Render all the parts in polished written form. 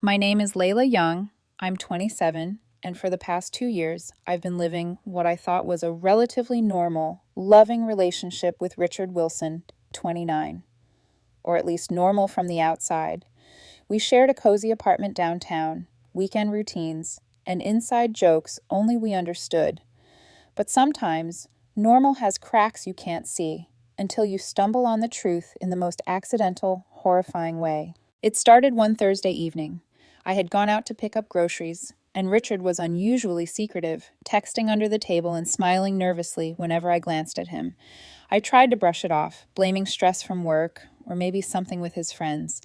My name is Layla Young. I'm 27, and for the past 2 years, I've been living what I thought was a relatively normal, loving relationship with Richard Wilson, 29, or at least normal from the outside. We shared a cozy apartment downtown, weekend routines, and inside jokes only we understood. But sometimes, normal has cracks you can't see until you stumble on the truth in the most accidental, horrifying way. It started one Thursday evening. I had gone out to pick up groceries, and Richard was unusually secretive, texting under the table and smiling nervously whenever I glanced at him. I tried to brush it off, blaming stress from work or maybe something with his friends.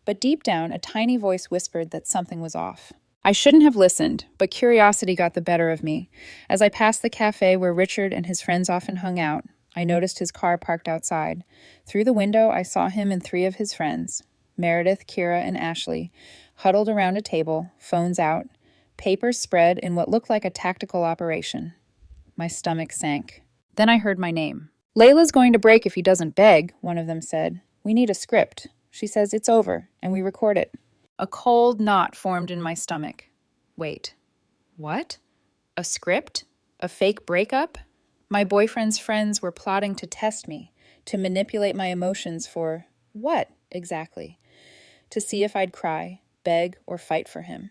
But deep down, a tiny voice whispered that something was off. I shouldn't have listened, but curiosity got the better of me. As I passed the cafe where Richard and his friends often hung out, I noticed his car parked outside. Through the window, I saw him and 3 of his friends, Meredith, Kira, and Ashley, huddled around a table, phones out, papers spread in what looked like a tactical operation. My stomach sank. Then I heard my name. "Layla's going to break if he doesn't beg," one of them said. "We need a script." She says it's over, and we record it. A cold knot formed in my stomach. Wait, what? A script? A fake breakup? My boyfriend's friends were plotting to test me, to manipulate my emotions for what, exactly? To see if I'd cry, beg, or fight for him.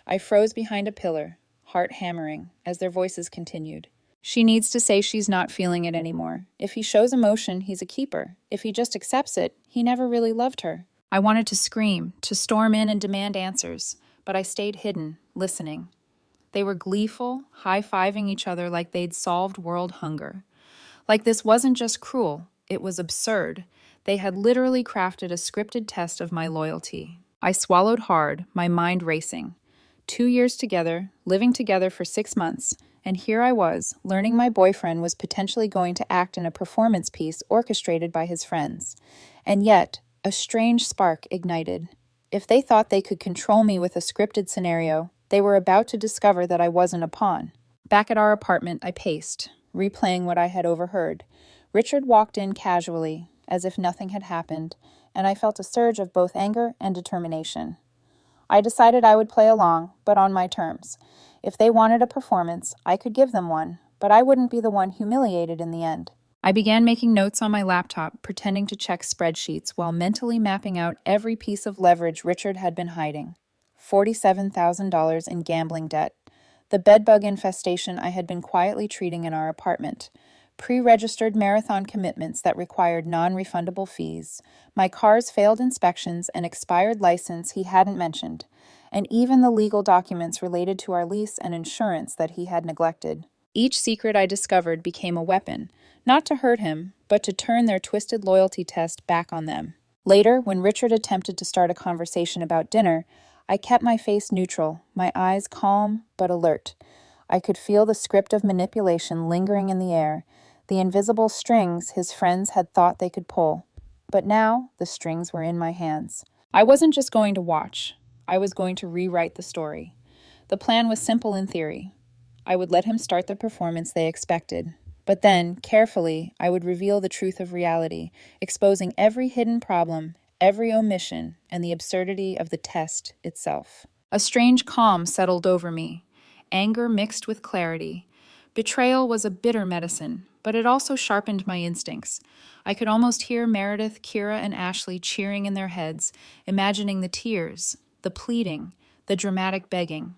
I froze behind a pillar, heart hammering, as their voices continued. She needs to say she's not feeling it anymore. If he shows emotion, he's a keeper. If he just accepts it, he never really loved her. I wanted to scream, to storm in and demand answers, but I stayed hidden, listening. They were gleeful, high-fiving each other like they'd solved world hunger. Like this wasn't just cruel, it was absurd. They had literally crafted a scripted test of my loyalty. I swallowed hard, my mind racing. 2 years together, living together for 6 months, and here I was, learning my boyfriend was potentially going to act in a performance piece orchestrated by his friends. And yet, a strange spark ignited. If they thought they could control me with a scripted scenario, they were about to discover that I wasn't a pawn. Back at our apartment, I paced, replaying what I had overheard. Richard walked in casually, as if nothing had happened, and I felt a surge of both anger and determination. I decided I would play along, but on my terms. If they wanted a performance, I could give them one, but I wouldn't be the one humiliated in the end. I began making notes on my laptop, pretending to check spreadsheets while mentally mapping out every piece of leverage Richard had been hiding. $47,000 in gambling debt, the bedbug infestation I had been quietly treating in our apartment, pre-registered marathon commitments that required non-refundable fees, my car's failed inspections and expired license he hadn't mentioned, and even the legal documents related to our lease and insurance that he had neglected. Each secret I discovered became a weapon, not to hurt him, but to turn their twisted loyalty test back on them. Later, when Richard attempted to start a conversation about dinner, I kept my face neutral, my eyes calm but alert. I could feel the script of manipulation lingering in the air, the invisible strings his friends had thought they could pull. But now, the strings were in my hands. I wasn't just going to watch. I was going to rewrite the story. The plan was simple in theory. I would let him start the performance they expected. But then, carefully, I would reveal the truth of reality, exposing every hidden problem, every omission, and the absurdity of the test itself. A strange calm settled over me, anger mixed with clarity. Betrayal was a bitter medicine, but it also sharpened my instincts. I could almost hear Meredith, Kira, and Ashley cheering in their heads, imagining the tears, the pleading, the dramatic begging.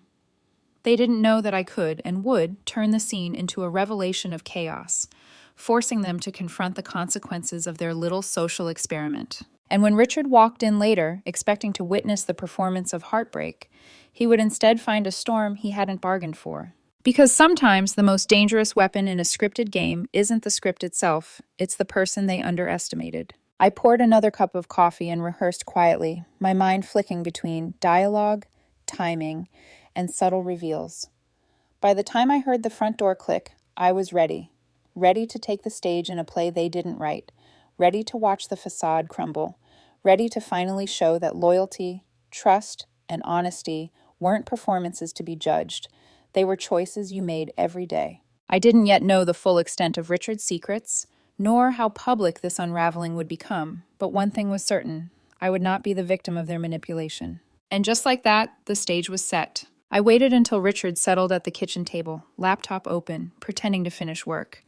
They didn't know that I could and would turn the scene into a revelation of chaos, forcing them to confront the consequences of their little social experiment. And when Richard walked in later, expecting to witness the performance of heartbreak, he would instead find a storm he hadn't bargained for. Because sometimes the most dangerous weapon in a scripted game isn't the script itself, it's the person they underestimated. I poured another cup of coffee and rehearsed quietly, my mind flicking between dialogue, timing, and subtle reveals. By the time I heard the front door click, I was ready to take the stage in a play they didn't write, ready to watch the facade crumble, ready to finally show that loyalty, trust, and honesty weren't performances to be judged. They were choices you made every day. I didn't yet know the full extent of Richard's secrets, nor how public this unraveling would become, but one thing was certain: I would not be the victim of their manipulation. And just like that, the stage was set. I waited until Richard settled at the kitchen table, laptop open, pretending to finish work.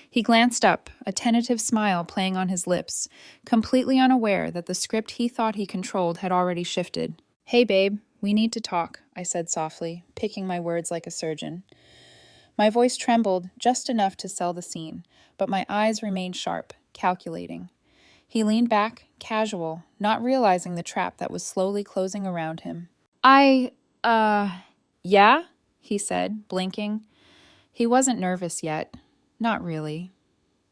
He glanced up, a tentative smile playing on his lips, completely unaware that the script he thought he controlled had already shifted. "Hey, babe, we need to talk," I said softly, picking my words like a surgeon. My voice trembled just enough to sell the scene, but my eyes remained sharp, calculating. He leaned back, casual, not realizing the trap that was slowly closing around him. Yeah?" he said, blinking. He wasn't nervous yet. Not really.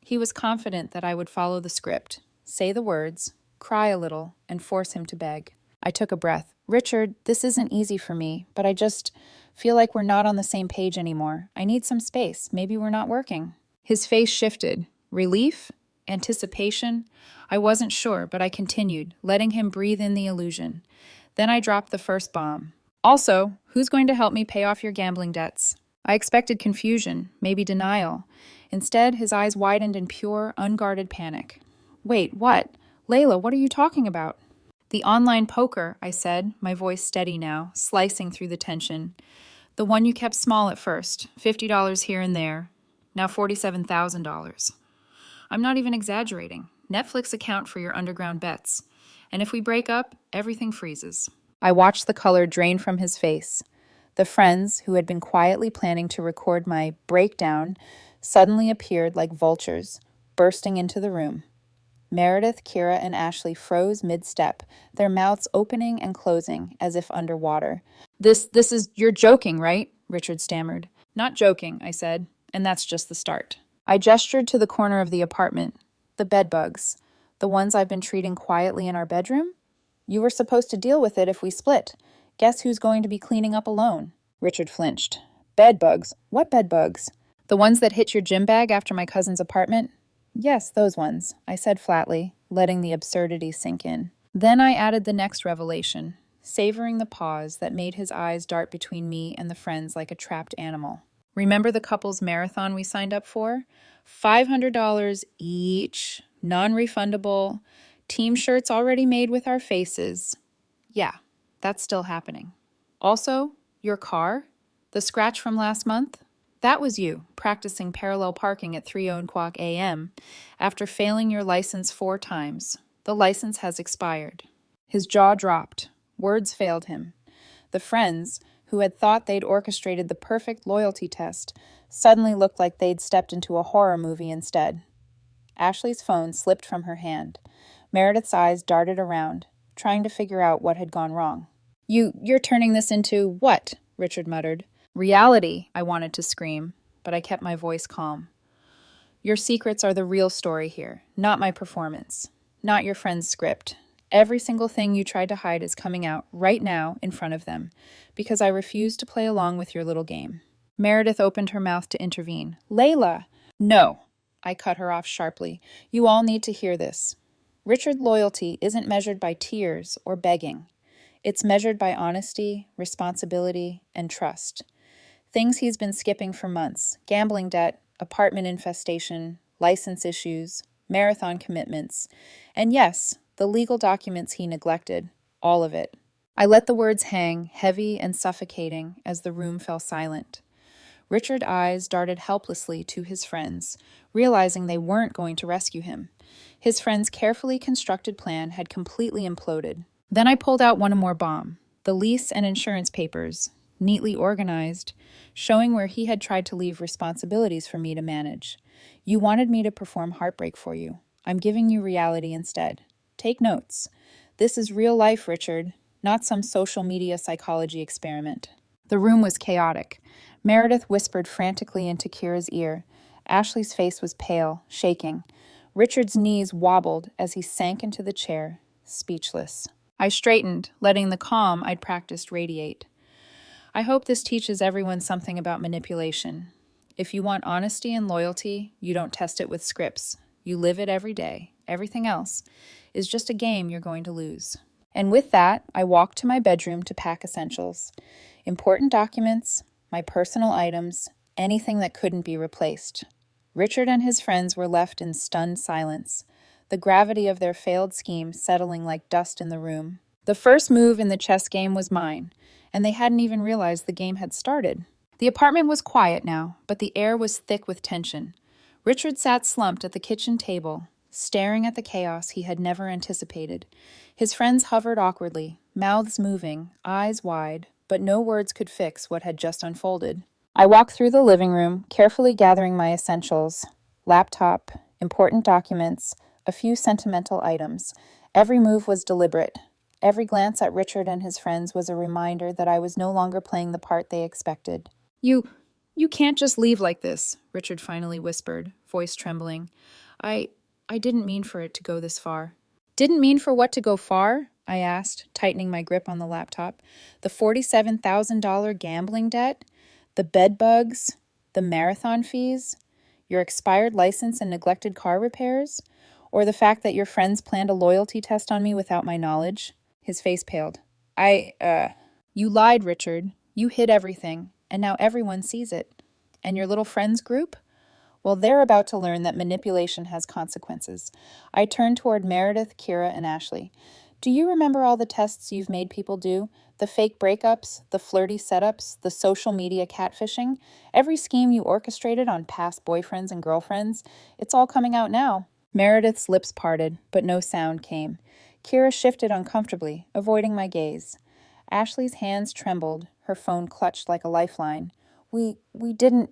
He was confident that I would follow the script, say the words, cry a little, and force him to beg. I took a breath. "Richard, this isn't easy for me, but I just feel like we're not on the same page anymore. I need some space. Maybe we're not working." His face shifted. Relief? Anticipation? I wasn't sure, but I continued, letting him breathe in the illusion. Then I dropped the first bomb. "Also, who's going to help me pay off your gambling debts?" I expected confusion, maybe denial. Instead, his eyes widened in pure, unguarded panic. "Wait, what? Layla, what are you talking about?" "The online poker," I said, my voice steady now, slicing through the tension. "The one you kept small at first, $50 here and there. Now $47,000. I'm not even exaggerating. Netflix account for your underground bets. And if we break up, everything freezes." I watched the color drain from his face. The friends, who had been quietly planning to record my breakdown, suddenly appeared like vultures, bursting into the room. Meredith, Kira, and Ashley froze mid-step, their mouths opening and closing as if underwater. This is, you're joking, right?" Richard stammered. "Not joking," I said, "and that's just the start." I gestured to the corner of the apartment. "The bedbugs. The ones I've been treating quietly in our bedroom? You were supposed to deal with it if we split. Guess who's going to be cleaning up alone?" Richard flinched. "Bedbugs? What bedbugs?" "The ones that hit your gym bag after my cousin's apartment?" "Yes, those ones," I said flatly, letting the absurdity sink in. Then I added the next revelation, savoring the pause that made his eyes dart between me and the friends like a trapped animal. "Remember the couple's marathon we signed up for? $500 each, non-refundable, team shirts already made with our faces. Yeah, that's still happening. Also, your car, the scratch from last month, that was you practicing parallel parking at 3:00 a.m. after failing your license 4 times. The license has expired." His jaw dropped. Words failed him. The friends, who had thought they'd orchestrated the perfect loyalty test, suddenly looked like they'd stepped into a horror movie instead. Ashley's phone slipped from her hand. Meredith's eyes darted around, trying to figure out what had gone wrong. You're turning this into what?" Richard muttered. "Reality," I wanted to scream, but I kept my voice calm. "Your secrets are the real story here, not my performance, not your friend's script. Every single thing you tried to hide is coming out right now in front of them, because I refuse to play along with your little game." Meredith opened her mouth to intervene. "Layla!" "No," I cut her off sharply. "You all need to hear this. Richard's loyalty isn't measured by tears or begging. It's measured by honesty, responsibility, and trust. Things he's been skipping for months: gambling debt, apartment infestation, license issues, marathon commitments, and yes, the legal documents he neglected, all of it." I let the words hang, heavy and suffocating, as the room fell silent. Richard's eyes darted helplessly to his friends, realizing they weren't going to rescue him. His friend's carefully constructed plan had completely imploded. Then I pulled out one more bomb, the lease and insurance papers, neatly organized, showing where he had tried to leave responsibilities for me to manage. "You wanted me to perform heartbreak for you. I'm giving you reality instead. Take notes. This is real life, Richard, not some social media psychology experiment." The room was chaotic. Meredith whispered frantically into Kira's ear. Ashley's face was pale, shaking. Richard's knees wobbled as he sank into the chair, speechless. I straightened, letting the calm I'd practiced radiate. "I hope this teaches everyone something about manipulation. If you want honesty and loyalty, you don't test it with scripts. You live it every day. Everything else is just a game you're going to lose." And with that, I walked to my bedroom to pack essentials. Important documents, my personal items, anything that couldn't be replaced. Richard and his friends were left in stunned silence, the gravity of their failed scheme settling like dust in the room. The first move in the chess game was mine, and they hadn't even realized the game had started. The apartment was quiet now, but the air was thick with tension. Richard sat slumped at the kitchen table, staring at the chaos he had never anticipated. His friends hovered awkwardly, mouths moving, eyes wide, but no words could fix what had just unfolded. I walked through the living room, carefully gathering my essentials: laptop, important documents, a few sentimental items. Every move was deliberate. Every glance at Richard and his friends was a reminder that I was no longer playing the part they expected. You can't just leave like this," Richard finally whispered, voice trembling. I didn't mean for it to go this far." "Didn't mean for what to go far?" I asked, tightening my grip on the laptop. "The $47,000 gambling debt? The bed bugs? The marathon fees? Your expired license and neglected car repairs? Or the fact that your friends planned a loyalty test on me without my knowledge?" His face paled. You lied, Richard. You hid everything, and now everyone sees it. And your little friends group? Well, they're about to learn that manipulation has consequences." I turned toward Meredith, Kira, and Ashley. "Do you remember all the tests you've made people do? The fake breakups, the flirty setups, the social media catfishing? Every scheme you orchestrated on past boyfriends and girlfriends? It's all coming out now." Meredith's lips parted, but no sound came. Kira shifted uncomfortably, avoiding my gaze. Ashley's hands trembled, her phone clutched like a lifeline. We didn't."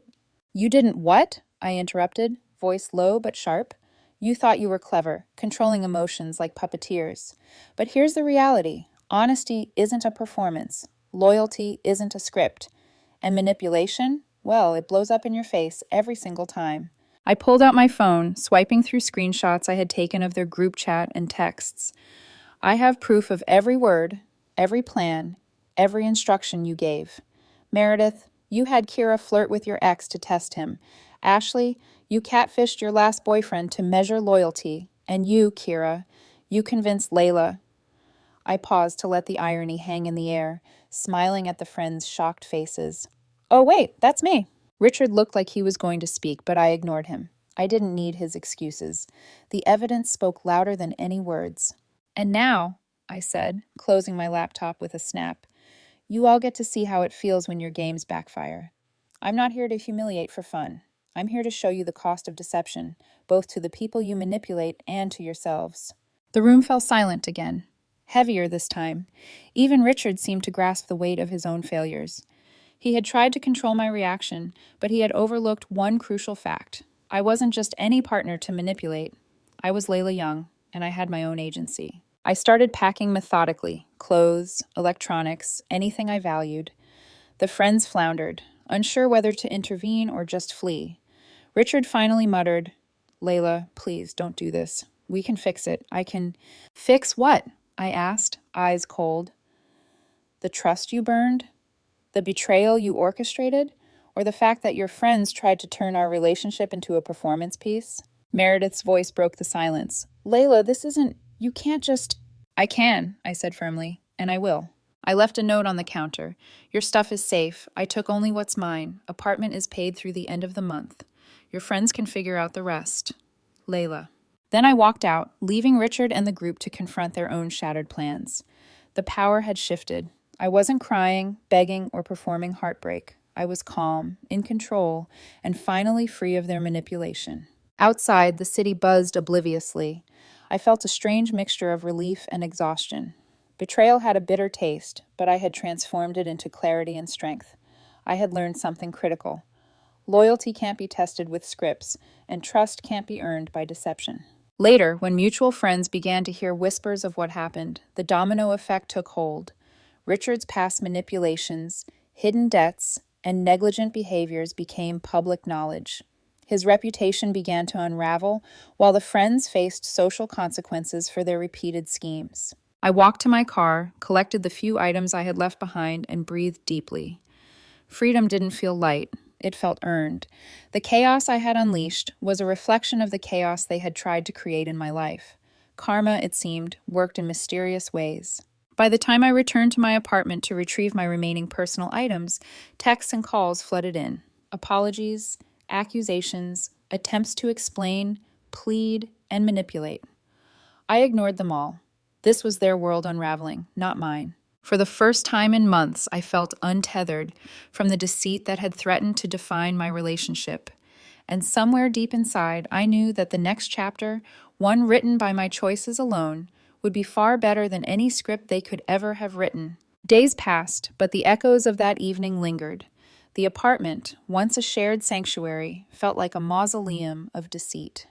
"You didn't what?" I interrupted, voice low but sharp. "You thought you were clever, controlling emotions like puppeteers. But here's the reality. Honesty isn't a performance. Loyalty isn't a script. And manipulation? Well, it blows up in your face every single time." I pulled out my phone, swiping through screenshots I had taken of their group chat and texts. "I have proof of every word, every plan, every instruction you gave. Meredith, you had Kira flirt with your ex to test him. Ashley, you catfished your last boyfriend to measure loyalty. And you, Kira, you convinced Layla." I paused to let the irony hang in the air, smiling at the friends' shocked faces. "Oh, wait, that's me." Richard looked like he was going to speak, but I ignored him. I didn't need his excuses. The evidence spoke louder than any words. "And now," I said, closing my laptop with a snap, "you all get to see how it feels when your games backfire. I'm not here to humiliate for fun. I'm here to show you the cost of deception, both to the people you manipulate and to yourselves." The room fell silent again, heavier this time. Even Richard seemed to grasp the weight of his own failures. He had tried to control my reaction, but he had overlooked one crucial fact. I wasn't just any partner to manipulate. I was Layla Young, and I had my own agency. I started packing methodically: clothes, electronics, anything I valued. The friends floundered, unsure whether to intervene or just flee. Richard finally muttered, "Layla, please don't do this. We can fix it. I can..." "Fix what?" I asked, eyes cold. "The trust you burned? The betrayal you orchestrated? Or the fact that your friends tried to turn our relationship into a performance piece?" Meredith's voice broke the silence. "Layla, this isn't... You can't just..." "I can," I said firmly, "and I will." I left a note on the counter. "Your stuff is safe. I took only what's mine. Apartment is paid through the end of the month. Your friends can figure out the rest. Layla." Then I walked out, leaving Richard and the group to confront their own shattered plans. The power had shifted. I wasn't crying, begging, or performing heartbreak. I was calm, in control, and finally free of their manipulation. Outside, the city buzzed obliviously. I felt a strange mixture of relief and exhaustion. Betrayal had a bitter taste, but I had transformed it into clarity and strength. I had learned something critical. Loyalty can't be tested with scripts, and trust can't be earned by deception. Later, when mutual friends began to hear whispers of what happened, the domino effect took hold. Richard's past manipulations, hidden debts, and negligent behaviors became public knowledge. His reputation began to unravel, while the friends faced social consequences for their repeated schemes. I walked to my car, collected the few items I had left behind, and breathed deeply. Freedom didn't feel light. It felt earned. The chaos I had unleashed was a reflection of the chaos they had tried to create in my life. Karma, it seemed, worked in mysterious ways. By the time I returned to my apartment to retrieve my remaining personal items, texts and calls flooded in. Apologies, accusations, attempts to explain, plead, and manipulate. I ignored them all. This was their world unraveling, not mine. For the first time in months, I felt untethered from the deceit that had threatened to define my relationship. And somewhere deep inside, I knew that the next chapter, one written by my choices alone, would be far better than any script they could ever have written. Days passed, but the echoes of that evening lingered. The apartment, once a shared sanctuary, felt like a mausoleum of deceit.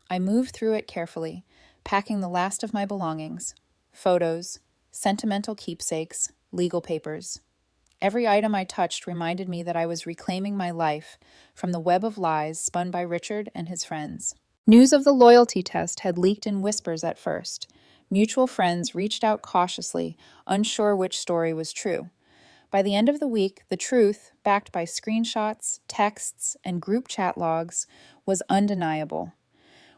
I moved through it carefully, packing the last of my belongings: photos, sentimental keepsakes, legal papers. Every item I touched reminded me that I was reclaiming my life from the web of lies spun by Richard and his friends. News of the loyalty test had leaked in whispers at first. Mutual friends reached out cautiously, unsure which story was true. By the end of the week, the truth, backed by screenshots, texts, and group chat logs, was undeniable.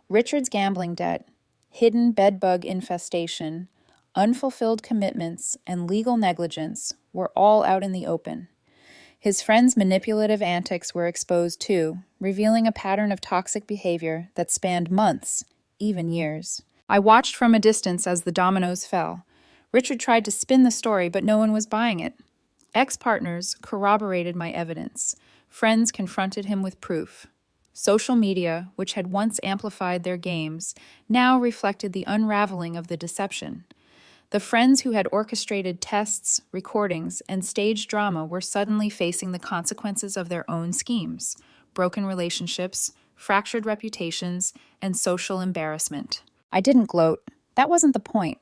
Richard's gambling debt, hidden bedbug infestation, unfulfilled commitments, and legal negligence were all out in the open. His friends' manipulative antics were exposed too, revealing a pattern of toxic behavior that spanned months, even years. I watched from a distance as the dominoes fell. Richard tried to spin the story, but no one was buying it. Ex-partners corroborated my evidence. Friends confronted him with proof. Social media, which had once amplified their games, now reflected the unraveling of the deception. The friends who had orchestrated tests, recordings, and staged drama were suddenly facing the consequences of their own schemes: broken relationships, fractured reputations, and social embarrassment. I didn't gloat. That wasn't the point.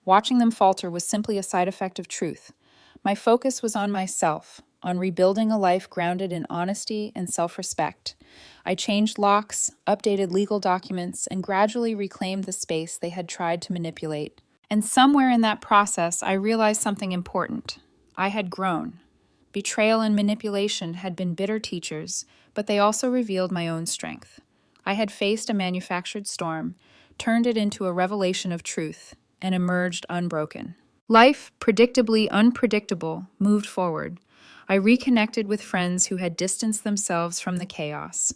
Watching them falter was simply a side effect of truth. My focus was on myself, on rebuilding a life grounded in honesty and self-respect. I changed locks, updated legal documents, and gradually reclaimed the space they had tried to manipulate. And somewhere in that process, I realized something important. I had grown. Betrayal and manipulation had been bitter teachers, but they also revealed my own strength. I had faced a manufactured storm, turned it into a revelation of truth, and emerged unbroken. Life, predictably unpredictable, moved forward. I reconnected with friends who had distanced themselves from the chaos.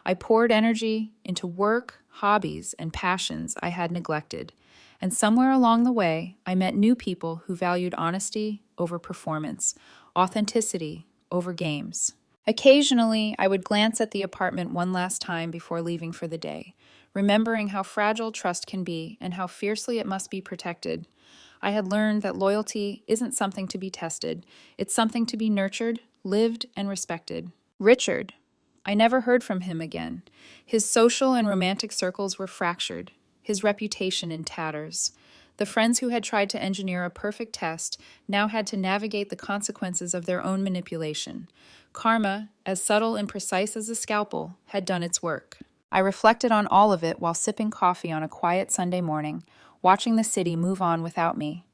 I poured energy into work, hobbies, and passions I had neglected. And somewhere along the way, I met new people who valued honesty over performance, authenticity over games. Occasionally, I would glance at the apartment one last time before leaving for the day, remembering how fragile trust can be and how fiercely it must be protected. I had learned that loyalty isn't something to be tested. It's something to be nurtured, lived, and respected. Richard. I never heard from him again. His social and romantic circles were fractured, his reputation in tatters. The friends who had tried to engineer a perfect test now had to navigate the consequences of their own manipulation. Karma, as subtle and precise as a scalpel, had done its work. I reflected on all of it while sipping coffee on a quiet Sunday morning, watching the city move on without me.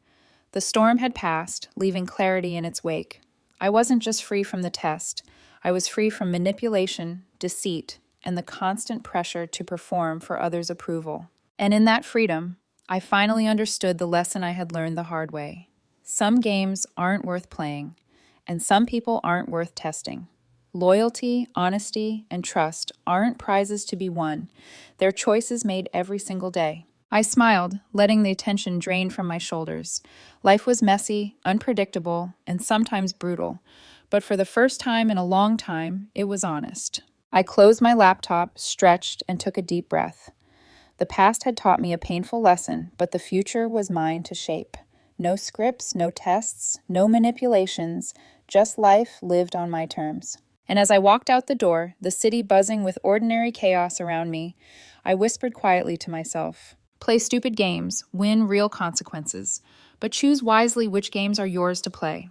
The storm had passed, leaving clarity in its wake. I wasn't just free from the test. I was free from manipulation, deceit, and the constant pressure to perform for others' approval. And in that freedom, I finally understood the lesson I had learned the hard way. Some games aren't worth playing, and some people aren't worth testing. Loyalty, honesty, and trust aren't prizes to be won. They're choices made every single day. I smiled, letting the tension drain from my shoulders. Life was messy, unpredictable, and sometimes brutal, but for the first time in a long time, it was honest. I closed my laptop, stretched, and took a deep breath. The past had taught me a painful lesson, but the future was mine to shape. No scripts, no tests, no manipulations, just life lived on my terms. And as I walked out the door, the city buzzing with ordinary chaos around me, I whispered quietly to myself, "Play stupid games, win real consequences, but choose wisely which games are yours to play."